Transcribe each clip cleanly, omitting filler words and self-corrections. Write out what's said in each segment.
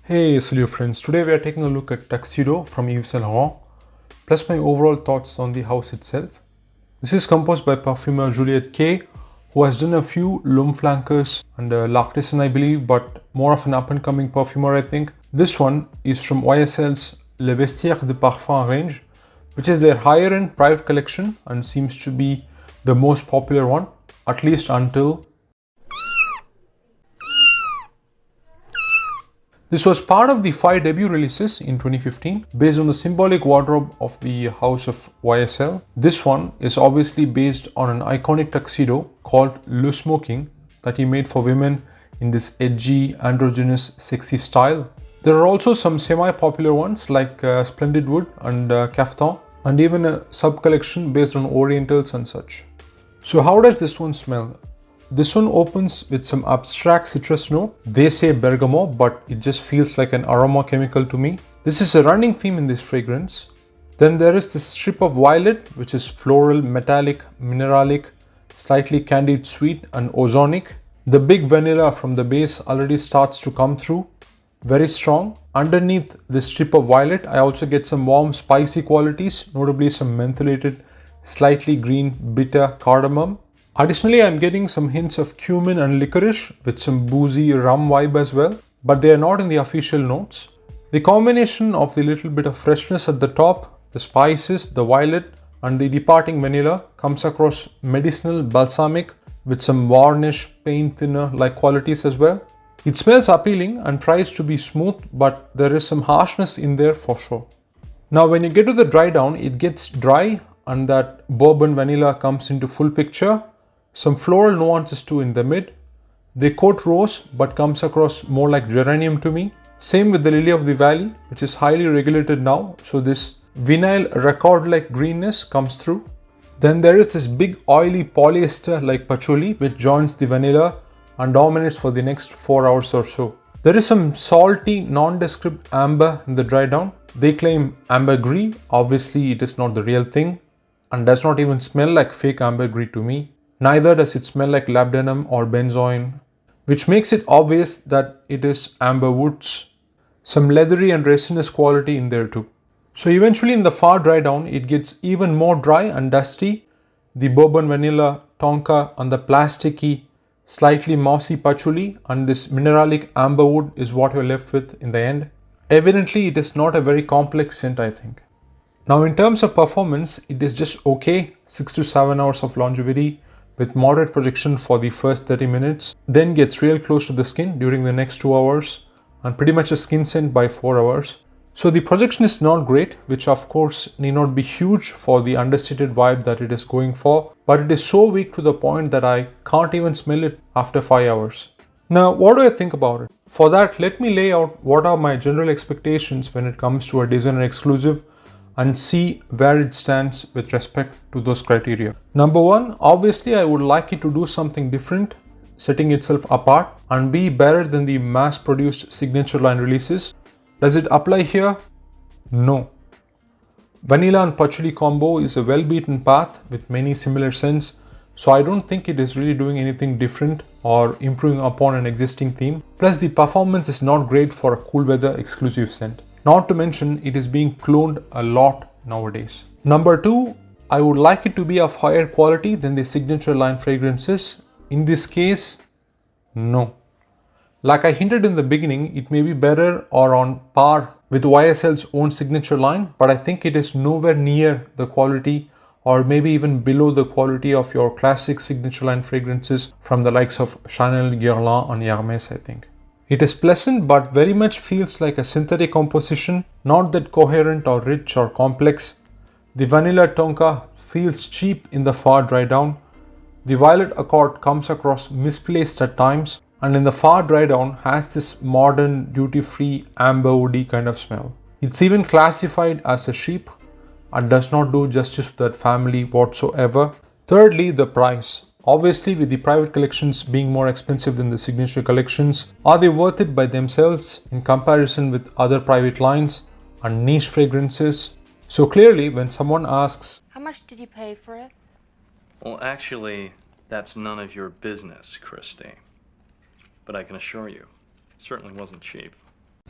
Hey salute friends, today we are taking a look at Tuxedo from Yves Saint Laurent, plus my overall thoughts on the house itself. This is composed by perfumer Juliette K, who has done a few L'Homme Flankers and L'Artisan I believe, but more of an up and coming perfumer I think. This one is from YSL's Le Vestiaire de Parfums range, which is their higher end private collection and seems to be the most popular one, at least until this was part of the 5 debut releases in 2015 based on the symbolic wardrobe of the house of YSL. This one is obviously based on an iconic tuxedo called Le Smoking that he made for women in this edgy, androgynous, sexy style. There are also some semi-popular ones like Splendid Wood and Kaftan, and even a sub-collection based on orientals and such. So how does this one smell? This one opens with some abstract citrus note. They say bergamot, but it just feels like an aroma chemical to me. This is a running theme in this fragrance. Then there is this strip of violet, which is floral, metallic, mineralic, slightly candied sweet and ozonic. The big vanilla from the base already starts to come through, very strong. Underneath this strip of violet, I also get some warm spicy qualities, notably some mentholated, slightly green, bitter cardamom. Additionally, I'm getting some hints of cumin and licorice with some boozy rum vibe as well, but they are not in the official notes. The combination of the little bit of freshness at the top, the spices, the violet and the departing vanilla comes across medicinal, balsamic with some varnish, paint thinner like qualities as well. It smells appealing and tries to be smooth, but there is some harshness in there for sure. Now when you get to the dry down, it gets dry and that bourbon vanilla comes into full picture. Some floral nuances too in the mid. They coat rose but comes across more like geranium to me. Same with the lily of the valley, which is highly regulated now, so this vinyl record like greenness comes through. Then there is this big oily polyester like patchouli which joins the vanilla and dominates for the next 4 hours or so. There is some salty nondescript amber in the dry down. They claim ambergris. Obviously it is not the real thing and does not even smell like fake ambergris to me. Neither does it smell like labdanum or benzoin, which makes it obvious that it is amber woods. Some leathery and resinous quality in there too. So eventually in the far dry down, it gets even more dry and dusty. The bourbon vanilla, tonka and the plasticky, slightly mossy patchouli and this mineralic amber wood is what you're left with in the end. Evidently it is not a very complex scent I think. Now in terms of performance, it is just okay, 6 to 7 hours of longevity, with moderate projection for the first 30 minutes, then gets real close to the skin during the next 2 hours and pretty much a skin scent by 4 hours. So the projection is not great, which of course need not be huge for the understated vibe that it is going for, but it is so weak to the point that I can't even smell it after 5 hours. Now what do I think about it? For that, let me lay out what are my general expectations when it comes to a designer exclusive and see where it stands with respect to those criteria. Number one, obviously I would like it to do something different, setting itself apart and be better than the mass-produced signature line releases. Does it apply here? No. Vanilla and patchouli combo is a well-beaten path with many similar scents, so I don't think it is really doing anything different or improving upon an existing theme. Plus the performance is not great for a cool weather exclusive scent. Not to mention, it is being cloned a lot nowadays. Number two, I would like it to be of higher quality than the signature line fragrances. In this case, no. Like I hinted in the beginning, it may be better or on par with YSL's own signature line, but I think it is nowhere near the quality or maybe even below the quality of your classic signature line fragrances from the likes of Chanel, Guerlain and Hermes I think. It is pleasant but very much feels like a synthetic composition, not that coherent or rich or complex. The vanilla tonka feels cheap in the far dry down. The violet accord comes across misplaced at times, and in the far dry down has this modern duty-free amber woody kind of smell. It's even classified as a sheep and does not do justice to that family whatsoever. Thirdly, the price. Obviously, with the private collections being more expensive than the signature collections, are they worth it by themselves in comparison with other private lines and niche fragrances? So clearly, when someone asks, "How much did you pay for it?" Well, actually, that's none of your business, Christy. But I can assure you, it certainly wasn't cheap.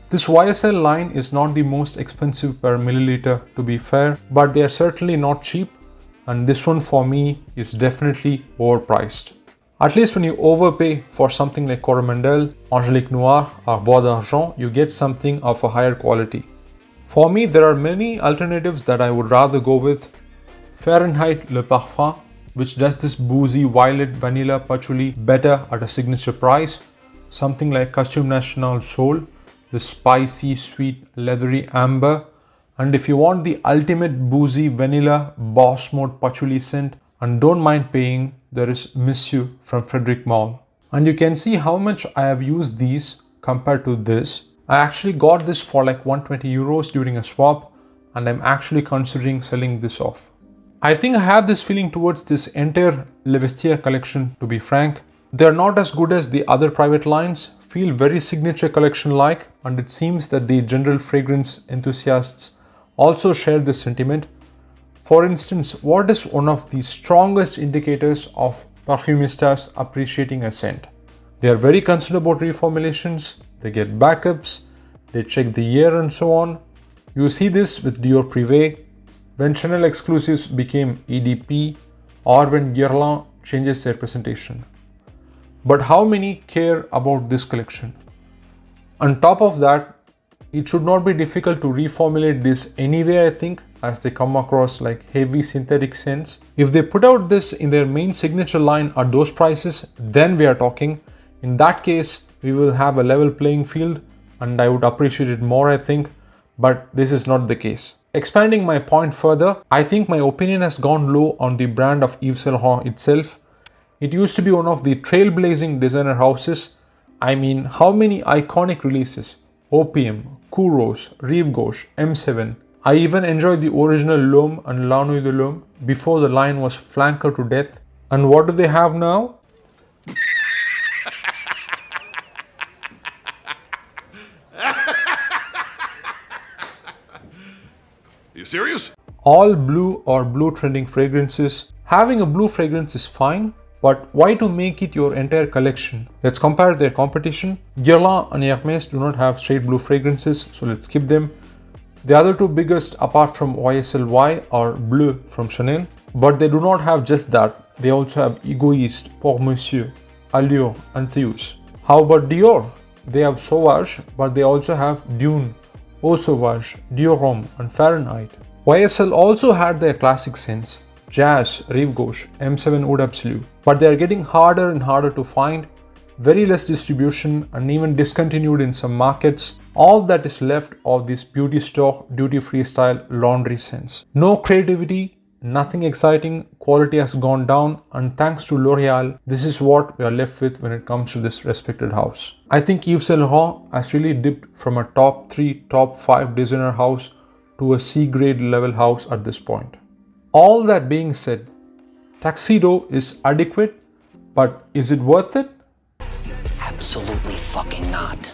This YSL line is not the most expensive per milliliter, to be fair, but they are certainly not cheap, and this one for me is definitely overpriced. At least when you overpay for something like Coromandel, Angélique Noir or Bois d'Argent, you get something of a higher quality. For me, there are many alternatives that I would rather go with. Fahrenheit Le Parfum, which does this boozy violet vanilla patchouli better at a signature price. Something like Costume National Soul, the spicy, sweet, leathery amber. And if you want the ultimate boozy vanilla boss mode patchouli scent and don't mind paying, there is Miss You from Frederic Malle. And you can see how much I have used these compared to this. I actually got this for like 120 euros during a swap, and I'm actually considering selling this off. I think I have this feeling towards this entire Le Vestiaire collection, to be frank. They're not as good as the other private lines, feel very signature collection like, and it seems that the general fragrance enthusiasts also share this sentiment. For instance, what is one of the strongest indicators of perfumistas appreciating a scent? They are very concerned about reformulations, they get backups, they check the year and so on. You see this with Dior Privé, when Chanel exclusives became EDP, or when Guerlain changes their presentation. But how many care about this collection? On top of that, it should not be difficult to reformulate this anyway, I think, as they come across like heavy synthetic scents. If they put out this in their main signature line at those prices, then we are talking. In that case, we will have a level playing field and I would appreciate it more, I think, but this is not the case. Expanding my point further, I think my opinion has gone low on the brand of Yves Saint Laurent itself. It used to be one of the trailblazing designer houses. I mean, how many iconic releases? Opium, Kouros, Rive Gauche, M7. I even enjoyed the original L'Homme and La Nuit de l'Homme before the line was flankered to death. And what do they have now? You serious? All blue or blue trending fragrances. Having a blue fragrance is fine, but why to make it your entire collection? Let's compare their competition. Guerlain and Hermès do not have straight blue fragrances, so let's skip them. The other two biggest apart from YSL are Bleu from Chanel, but they do not have just that. They also have Egoiste, Pour Monsieur, Allure and Théus. How about Dior? They have Sauvage, but they also have Dune, Eau Sauvage, Dior Homme and Fahrenheit. YSL also had their classic scents, Jazz, Rive Gauche, M7 Oud Absolu, but they are getting harder and harder to find, very less distribution and even discontinued in some markets. All that is left of this beauty store, duty-free style laundry scents. No creativity, nothing exciting, quality has gone down, and thanks to L'Oreal, this is what we are left with when it comes to this respected house. I think Yves Saint Laurent has really dipped from a top 3, top 5 designer house to a C-grade level house at this point. All that being said, Tuxedo is adequate, but is it worth it? Absolutely fucking not.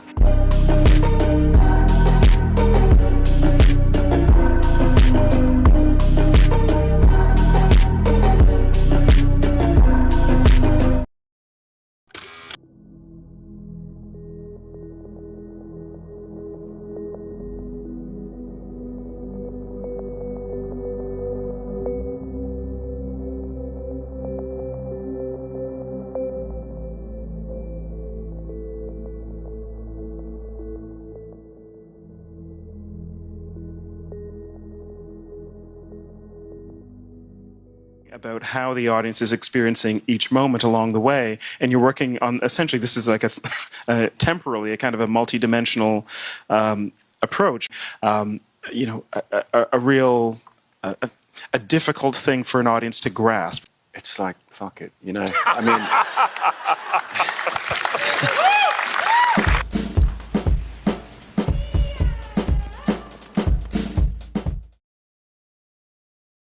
About how the audience is experiencing each moment along the way, and you're working on essentially this is like a temporally a kind of a multi-dimensional approach. A real a difficult thing for an audience to grasp. It's like fuck it, you know. I mean.